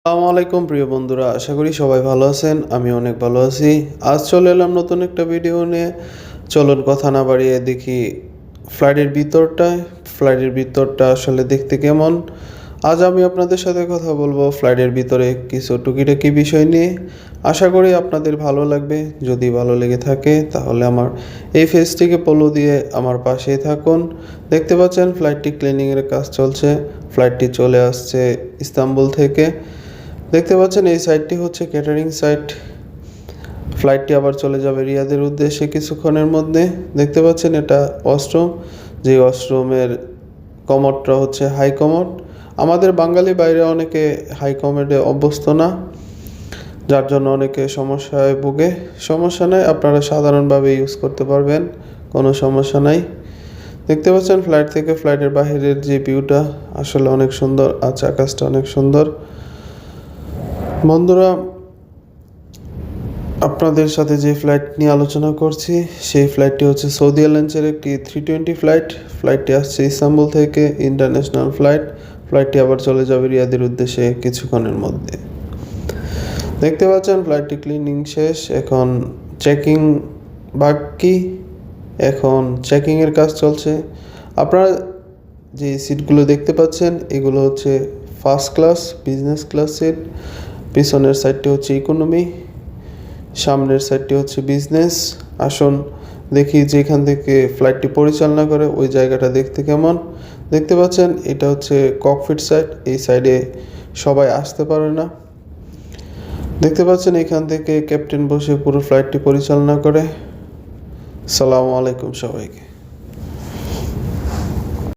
আসসালামু আলাইকুম প্রিয় বন্ধুরা, আশা করি সবাই ভালো আছেন। আমি অনেক ভালো আছি। আজ চলে এলাম নতুন একটা ভিডিও নিয়ে। চলুন কথা না বাড়িয়ে দেখি ফ্লাইটের ভিতরটা আসলে দেখতে কেমন। আজ আমি আপনাদের সাথে কথা বলবো ফ্লাইটের ভিতরে কিছু টুকিটাকি বিষয় নিয়ে। আশা করি আপনাদের ভালো লাগবে। যদি ভালো লেগে থাকে তাহলে আমার এই পেজটিকে ফলো দিয়ে আমার পাশেই থাকুন। দেখতে পাচ্ছেন ফ্লাইটটি ক্লিনিংয়ের কাজ চলছে। ফ্লাইটটি চলে আসছে ইস্তাম্বুল থেকে। দেখতে পাচ্ছেন এই সাইটটি হচ্ছে ক্যাটারিং সাইট। ফ্লাইটটি আবার চলে যাবে রিয়াদের উদ্দেশ্যে কিছুক্ষণের মধ্যে। দেখতে পাচ্ছেন এটা ওয়াশরুম, যে ওয়াশরুমের কমোডটা হচ্ছে হাই কমোড। আমাদের বাঙালি বাইরে অনেকে হাই কমোডে অভ্যস্ত না, যার জন্য অনেকে সমস্যায় ভোগে। সমস্যা নাই, আপনারা সাধারণভাবে ইউজ করতে পারবেন, কোনো সমস্যা নাই। দেখতে পাচ্ছেন ফ্লাইট থেকে ফ্লাইটের বাহিরের যে ভিউটা আসলে অনেক সুন্দর, আকাশটা অনেক সুন্দর। বন্ধুরা, আপনাদের সাথে যে ফ্লাইট নিয়ে আলোচনা করছি সেই ফ্লাইটটি হচ্ছে সৌদি এয়ারলাইন্সের একটি 320 ফ্লাইট। ফ্লাইটটি আসছে ইস্তাম্বুল থেকে, ইন্টারন্যাশনাল ফ্লাইট। ফ্লাইটটি আবার চলে যাবে রিয়াদের উদ্দেশ্যে কিছুক্ষণের মধ্যে। দেখতে পাচ্ছেন ফ্লাইটটি ক্লিনিং শেষ, এখন চেকিং বাকি। এখন চেকিংয়ের কাজ চলছে। আপনারা যে সিটগুলো দেখতে পাচ্ছেন এগুলো হচ্ছে first class, business class seat. পিছনের সাইডটি হচ্ছে ইকোনমি, সামনের সাইডটি হচ্ছে বিজনেস। আসুন দেখি যেখান থেকে ফ্লাইটটি পরিচালনা করে ওই জায়গাটা দেখতে কেমন। দেখতে পাচ্ছেন এটা হচ্ছে ককপিট সাইড। এই সাইডে সবাই আসতে পারে না। দেখতে পাচ্ছেন এখান থেকে ক্যাপ্টেন বসে পুরো ফ্লাইটটি পরিচালনা করে। আসসালামু আলাইকুম সবাইকে।